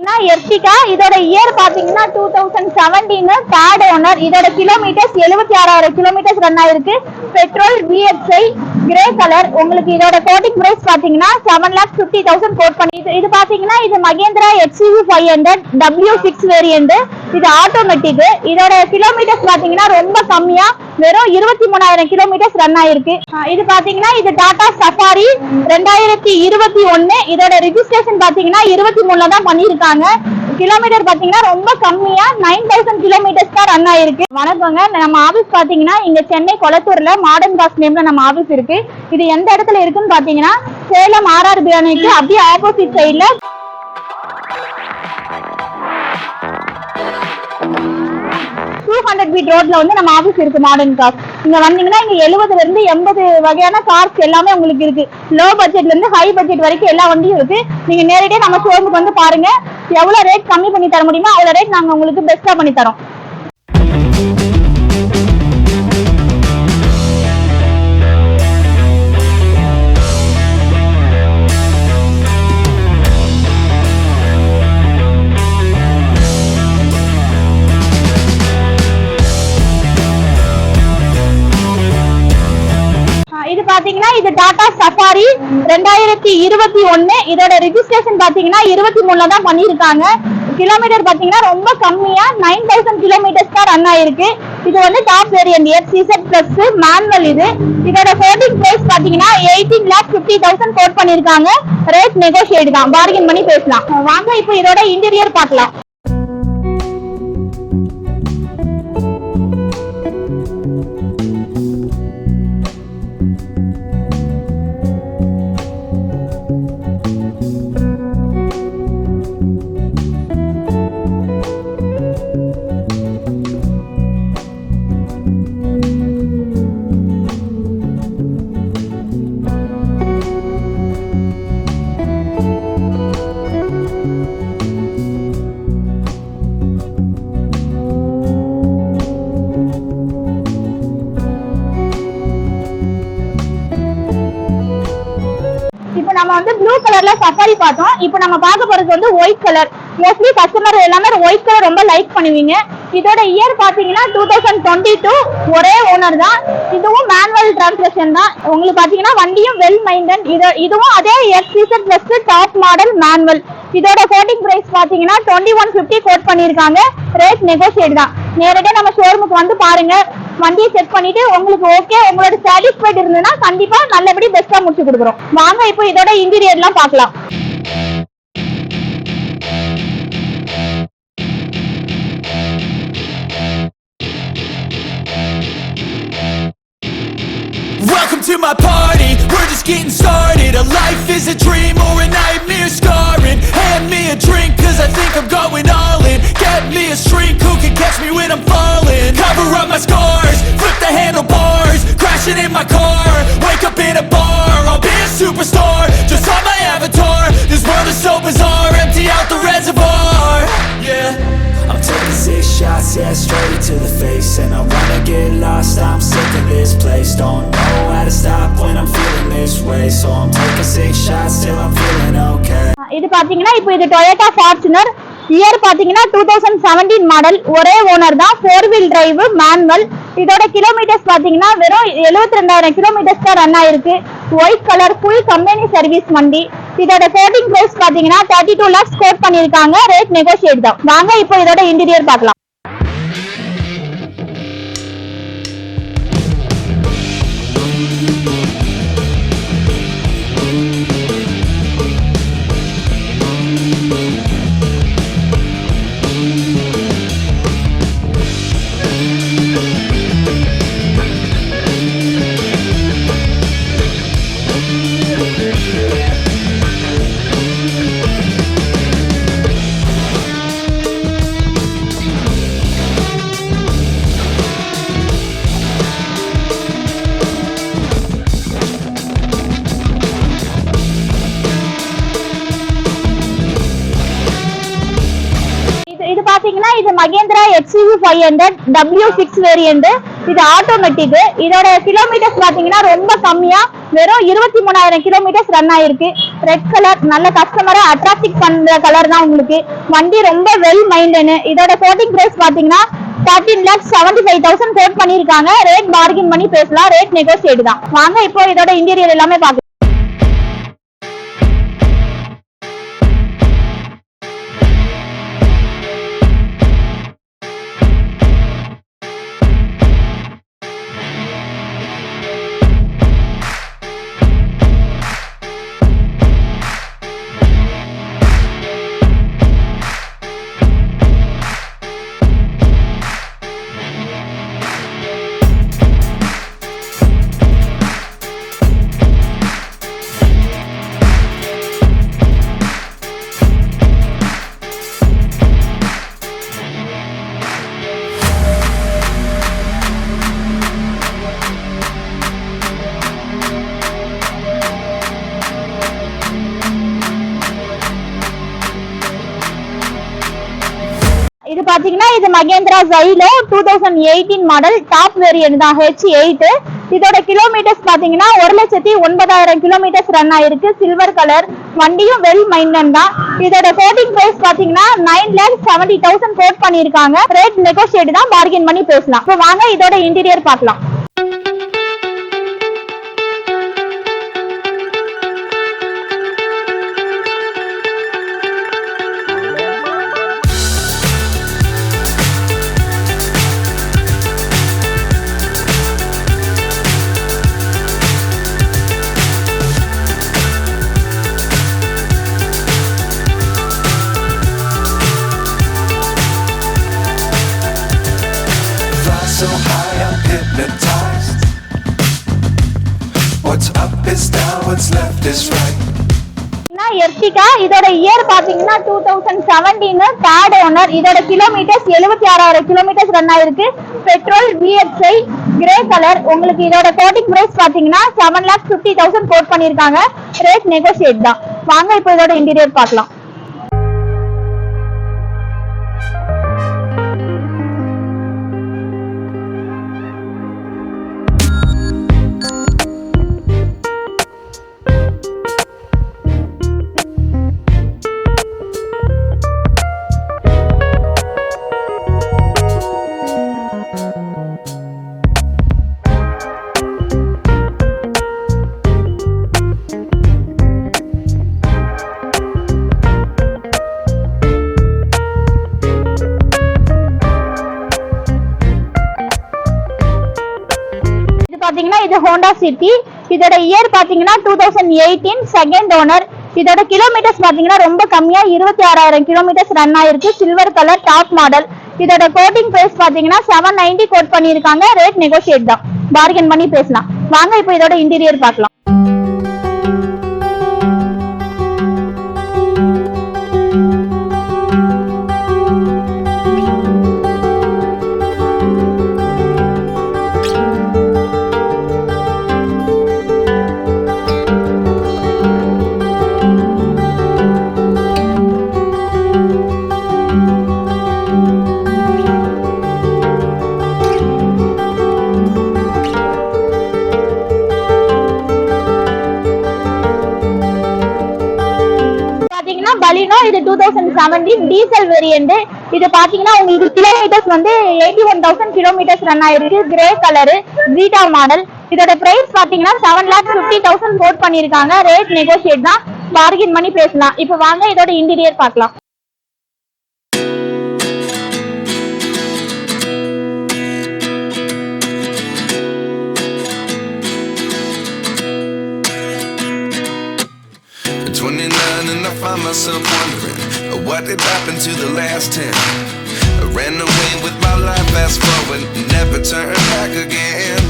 Ertiga இதோட year பாத்தீங்கன்னா 2017 third owner. இதோட கிலோமீட்டர்ஸ் 76,000 கிலோமீட்டர்ஸ் ரன் ஆயிருக்கு. Petrol VXI grey colour. உங்களுக்கு இதோட கோட்டிங் பிரைஸ் பாத்தீங்கன்னா 7,50,000 கோட் பண்ணி. இது பாத்தீங்கன்னா இது மகேந்திரா HCV 500 W6 வேரியன்ட். இது ஆட்டோமேட்டிக். இதோட கிலோமீட்டர்ஸ் பாத்தீங்கன்னா ரொம்ப கம்மியா வெறும் 23,000 கிலோமீட்டர்ஸ் ரன் ஆயிருக்கு. இது பாத்தீங்கன்னா இது டாடா சஃபாரி 2021. இதோட ரெஜிஸ்ட்ரேஷன் பாத்தீங்கன்னா 23 தான் பண்ணிருக்காங்க. கிலோமீட்டர் பாத்தீங்கன்னா ரொம்ப கம்மியா 9,000 கிலோமீட்டர்ஸ் தான் ரன் ஆயிருக்கு. வணக்கங்க, நம்ம ஆபீஸ் பாத்தீங்கன்னா இங்க சென்னை கொளத்தூர்ல மாடர்ன் காஸ் நேம்ல நம்ம ஆபீஸ் இருக்கு. இது எந்த இடத்துல இருக்குன்னு பாத்தீங்கன்னா சேலம் RR பிரியாணிக்கு அப்படியே ஆப்போசிட் சைட்ல 200 feet ரோட்ல வந்து நம்ம ஆபீஸ் இருக்கு மாடர்ன் காஸ். இங்க வந்தீங்கன்னா இங்க 70 இருந்து 80 வகையான கார்ஸ் எல்லாமே உங்களுக்கு இருக்கு. லோ பட்ஜெட்ல இருந்து ஹை பட்ஜெட் வரைக்கும் எல்லா வண்டியும் இருக்கு. நீங்க நேரடியா நம்ம ஷோரூமுக்கு வந்து பாருங்க. எவ்வளவு ரேட் கம்மி பண்ணி தர முடியுமோ அவ்வளவு ரேட் நாங்க உங்களுக்கு பெஸ்டா பண்ணி தரோம். இது பாத்தீங்கன்னா இது டாடா சஃபாரி 2021. இதோட ரெஜிஸ்ட்ரேஷன் பாத்தீங்கன்னா 23 தான் பண்ணிருக்காங்க. கிலோமீட்டர் பாத்தீங்கன்னா ரொம்ப கம்மியா 9,000 கிலோமீட்டர்ஸ் தான் ரன் ஆயிருக்கு. இது வந்து top variant XZ Plus manual. இதோட கோட்டிங் பிரைஸ் பாத்தீங்கன்னா 18,50,000 கோட் பண்ணிருக்காங்க. ரேட் நெகோஷியேட் தான், பார்கெயின் பண்ணி பேசலாம். வாங்க இப்போ இதோட இன்டீரியர் பார்க்கலாம். நம்ம வந்து ப்ளூ கலர்ல சஃபாரி பார்த்தோம். இப்போ நம்ம பார்க்க போறது வந்து ஒயிட் கலர். மோஸ்ட்லி கஸ்டமர் எல்லாமே ஒயிட் கலர் ரொம்ப லைக் பண்ணுவீங்க. இதோட இயர் பாத்தீங்கன்னா 2022. ஒரே ஓனர் தான். இதுவும் மேனுவல் டிரான்ஸ்மிஷன் தான். உங்களுக்கு பாத்தீங்கன்னா வண்டியும் வெல் மைண்டன். இதுவும் அதே XZ Plus top model manual. இதோட கோட்டிங் பிரைஸ் பாத்தீங்கன்னா 2150 கோட் பண்ணிருக்காங்க. ரேட் நெகோஷியேட் தான். நேரடியா நம்ம ஷோரூமுக்கு வந்து பாருங்க. வண்டியை செக் பண்ணிட்டு உங்களுக்கு ஓகே, உங்களோட சாட்டிஸ்ஃபைட் இருந்ததுன்னா கண்டிப்பா நல்லபடி பெஸ்டா முடிச்சு கொடுக்குறோம். வாங்க இப்போ இதோட இன்டீரியர்லாம் பார்க்கலாம். Welcome to my party, we're just getting started. A life is a dream or a nightmare scarring. Hand me a drink cause I think I'm going all in. Get me a shrink who can catch me when I'm falling. Cover up my scars, flip the handlebars. Crashing in my car, wake up in a bar. I'll be a superstar, just on my avatar. This world is so bizarre, empty out the reservoir. Yeah, I'm taking 6 shots, yeah, straight to the face. And I wanna get lost, I'm sick of this place. Don't know how to stop when I'm feeling this way. So I'm taking 6 shots till I'm feeling okay. இது பாத்தீங்கன்னா இப்போ இது Toyota Fortuner. Year பாத்தீங்கன்னா 2017 model. ஒரே owner தான். 4 wheel drive manual. இதோட kilometres பாத்தீங்கன்னா வெறும் 72,000 கிலோமீட்டர்ஸ் தான் ரன் ஆயிருக்கு. White colour full company service வண்டி. இதோட கோட்டிங் பிரைஸ் பாத்தீங்கன்னா 32 lakhs கோட் பண்ணிருக்காங்க. ரேட் நெகோஷியேட் தான். வாங்க இப்போ இதோட இன்டீரியர் பார்க்கலாம். இது பாத்தீங்கன்னா இது மகேந்திரா HCV 500 W6 வேரியன்ட். இது ஆட்டோமேட்டிக். இதோட கிலோமீட்டர்ஸ் பாத்தீங்கன்னா ரொம்ப கம்மியா வெறும் 23,000 கிலோமீட்டர்ஸ் ரன் ஆயிருக்கு. ரெட் கலர் நல்ல கஸ்டமரை அட்ராக்ட் பண்ற கலர் தான் உங்களுக்கு. வண்டி ரொம்ப வெல் மைண்டட். இதோட கோட்டிங் பிரைஸ் பாத்தீங்கன்னா 13,75,000 கோட் பண்ணிருக்காங்க. ரேட் பார்கின் பண்ணி பேசலாம். ரேட் நெகோசியேட் தான். வாங்க இப்போ இதோட இன்டீரியர் எல்லாமே பார்க்கலாம். இது பாத்தீங்கன்னா இது Mahindra Xylo 2018 model top variant தான் H8. இதோட கிலோமீட்டர்ஸ் பாத்தீங்கன்னா 1,09,000 கிலோமீட்டர்ஸ் ரன் ஆயிருக்கு. Silver colour. வண்டியும் வெல் மைண்டட் தான். இதோட கோட்டிங் பிரைஸ் பாத்தீங்கன்னா 9,70,000 கோட் பண்ணிருக்காங்க. ரேட் நெகோசியேட் தான். பார்கின் பண்ணி பேசலாம். இப்போ வாங்க இதோட இன்டீரியர் பார்க்கலாம். So high, I'm hypnotized. What's up is down, what's left is right. Ertiga இதோட இயர் பாத்தீங்கன்னா 2017 தேர்ட் ஓனர். இதோட கிலோமீட்டர்ஸ் 76,000 கிலோமீட்டர்ஸ் ரன் ஆயிருக்கு. Petrol VXI grey colour. உங்களுக்கு இதோட கோட்டிங் பிரைஸ் பாத்தீங்கன்னா 7,50,000 கோட் பண்ணிருக்காங்க. ரேட் நெகோசியேட் தான். வாங்க இப்போ இதோட இன்டீரியர் பார்க்கலாம். பாத்தீங்கன்னா இது ஹோண்டா சிட்டி. இதோட இயர் பாத்தீங்கன்னா 2018 செகண்ட் ஓனர். இதோட கிலோமீட்டர்ஸ் பாத்தீங்கன்னா ரொம்ப கம்மியா 26,000 கிலோமீட்டர்ஸ் ரன் ஆயிருக்கு. Silver colour top model. இதோட கோட்டிங் பிரைஸ் பாத்தீங்கன்னா 790 கோட் பண்ணிருக்காங்க. ரேட் நெகோசியேட் தான். பார்கெயின் பண்ணி பேசலாம். வாங்க இப்போ இதோட இன்டீரியர் பார்க்கலாம். பலினோ இது 2017 டீசல் வேரியன்ட். இது பாத்தீங்கன்னா உங்களுக்கு கிலோமீட்டர்ஸ் வந்து 81,000 கிலோமீட்டர்ஸ் ரன் ஆயிருக்கு. Grey colour Zeta model. இதோட பிரைஸ் பாத்தீங்கன்னா 7,50,000 கோட் பண்ணிருக்காங்க. ரேட் நெகோசியேட் தான். பார்கெயின் பண்ணி பேசலாம். இப்போ வாங்க இதோட இன்டீரியர் பார்க்கலாம். And I find myself wondering what did happen to the last 10. I ran away with my life, fast forward, never turn back again.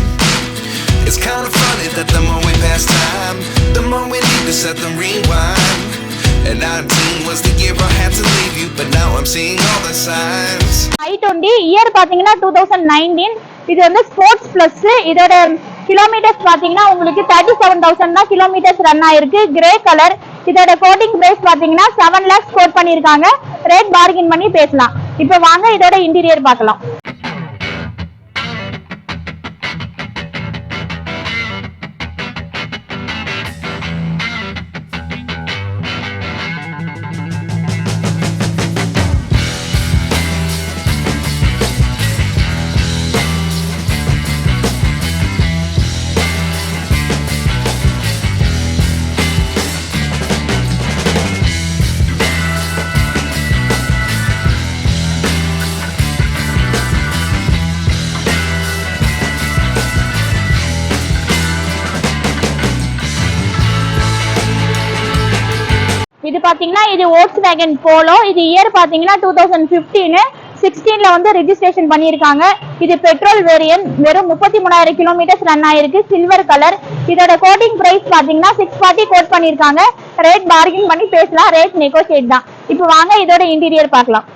It's kind of funny that the more we pass time, the more we need to set the rewind. And 19 was the year I had to leave you, but now I'm seeing all the signs. I20 year பாத்தீங்கன்னா 2019. இது வந்து sports plus. இதோட kilometres பாத்தீங்கன்னா உங்களுக்கு 37,000 தான் kilometres run ஆயிருக்கு. Grey colour. இதோட coating price பாத்தீங்கன்னா 7 lakhs கோட் பண்ணிருக்காங்க. ரேட் பார்கெயின் பண்ணி பேசலாம். இப்போ வாங்க இதோட இன்டீரியர் பார்க்கலாம். பாத்தீங்கன்னா இது Volkswagen Polo. இது இயர் பாத்தீங்கன்னா 2015. 16ல வந்து ரெஜிஸ்ட்ரேஷன் பண்ணியிருக்காங்க. இது பெட்ரோல் வேரியன்ட். வெறும் 33,000 கிலோமீட்டர்ஸ் ரன் ஆயிருக்கு. Silver colour. இதோட கோட்டிங் பிரைஸ் பாத்தீங்கன்னா 640 கோட் பண்ணியிருக்காங்க. ரேட் பார்கிங் பண்ணி பேசலாம். ரேட் நெகோசியேட் தான். இப்போ வாங்க இதோட இன்டீரியர் பார்க்கலாம்.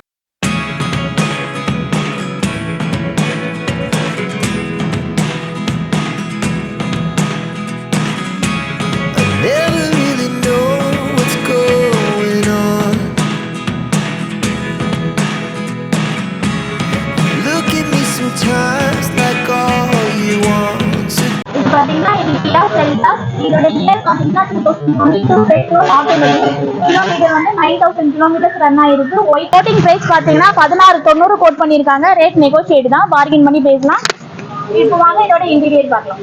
பாத்தீங்கன்னா இது கியா செல்டாஸ். இதோட இயர் பாத்தீங்கன்னா 2022. Petrol automatic. கிலோமீட்டர் வந்து 9,000 கிலோமீட்டர்ஸ் ரன் ஆயிருக்கு. கோட்டிங் பிரைஸ் பாத்தீங்கன்னா 1690 கோட் பண்ணிருக்காங்க. ரேட் நெகோசியேட் தான். பார்கின் பண்ணி பேசலாம். இப்போ வாங்க இதோட இன்டீரியர் பார்க்கலாம்.